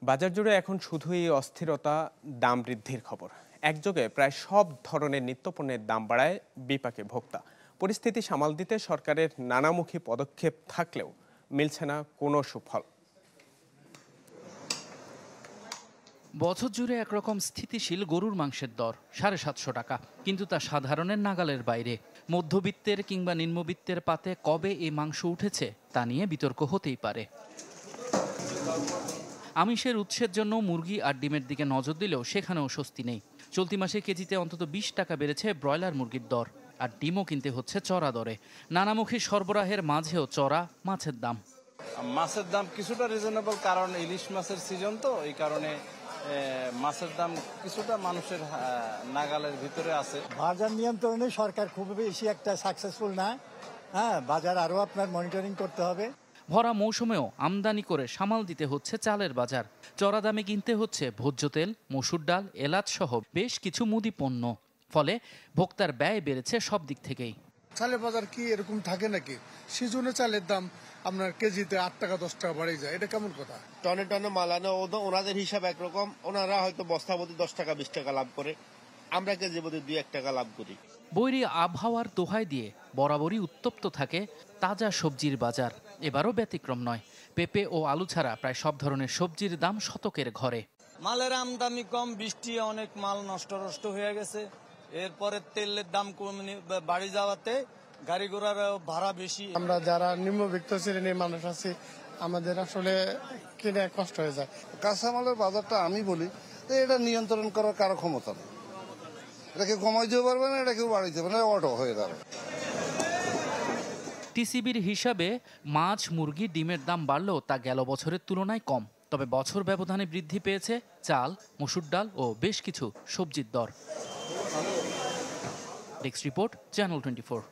বাজার জুড়ে এখন শুধুই অস্থিরতা, দাম বৃদ্ধির খবর। একযোগে প্রায় সব ধরনের নিত্যপণ্যের দাম বাড়ায় বিপাকে ভোক্তা। পরিস্থিতি সামাল দিতে সরকারের নানামুখী পদক্ষেপ থাকলেও মিলছে না কোনো সুফল। বছর জুড়ে একরকম স্থিতিশীল গরুর মাংসের দর 750 টাকা, কিন্তু তা সাধারণের নাগালের বাইরে। মধ্যবিত্তের কিংবা নিম্নবিত্তের পাতে কবে এই মাংস উঠেছে তা নিয়ে বিতর্ক হতেই পারে। আমিষের উৎসের জন্য মুরগি আর ডিমের দিকে নজর দিলেও সেখানেও স্বস্তি নেই। চলতি মাসে কেজিতে অন্তত 20 টাকা বেড়েছে ব্রয়লার মুরগির দর, আর ডিমও কিনতে হচ্ছে চড়া দরে। নানামুখী সরবরাহের মাঝেও চড়া মাছের দাম। মাছের দাম কিছুটা রিজনেবল, কারণ ইলিশ মাছের সিজন, তো এই কারণে মাছের দাম কিছুটা মানুষের নাগালের ভিতরে আছে। বাজার নিয়ন্ত্রণে সরকার খুব বেশি একটা সাকসেসফুল না। বাজার আরো আপনার মনিটরিং করতে হবে। ভরা মৌসুমেও আমদানি করে সামাল দিতে হচ্ছে চালের বাজার। চড়া দামে কিনতে হচ্ছে ভোজ্য তেল, মসুর ডাল, এলাচ সহ বেশ কিছু মুদি পণ্য। ফলে ভোক্তার ব্যয় বেড়েছে সব দিক থেকেই। চালের বাজার কি এরকম থাকে নাকি? সিজনে চালের দাম আপনার কেজিতে 8 টাকা 10 টাকা বাড়ে যায়, এটা কেমন কথা? টনে টনে মালানো ওনাদের হিসাব একরকম, ওনারা হয়তো বস্তা প্রতি 10 টাকা 20 টাকা লাভ করে, আমরা কেজি প্রতি 2-1 টাকা লাভ করি। বৈরী আবহাওয়ার দোহাই দিয়ে বরাবরই উত্তপ্ত থাকে তাজা সবজির বাজার। এবারও ব্যতিক্রম নয়। পেঁপে ও আলু ছাড়া প্রায় সব ধরনের সবজির দাম শতকের ঘরে। মালের আমদানি কম, বৃষ্টি অনেক মাল নষ্ট হয়ে গেছে। এরপরে তেলের দাম বাড়ি যাওয়াতে গাড়ি ঘোড়ার ভাড়া বেশি। আমরা যারা নিম্নবিত্ত শ্রেণীর মানুষ আছি, আমাদের আসলে কিনে কষ্ট হয়ে যায়। কাঁচামালের বাজারটা আমি বলি এটা নিয়ন্ত্রণ করার কারো ক্ষমতা নেই। এটাকে কমাই দিতে পারবে না, এটা কেউ বাড়িতে পারবে না, অটো হয়ে যাবে। টিসিবির হিসাবে মাছ, মুরগি, ডিমের দাম বাড়লেও তা গেল বছরের তুলনায় কম। তবে বছর ব্যবধানে বৃদ্ধি পেয়েছে চাল, মসুর ডাল ও বেশ কিছু সবজির দর। Desk report, channel 24।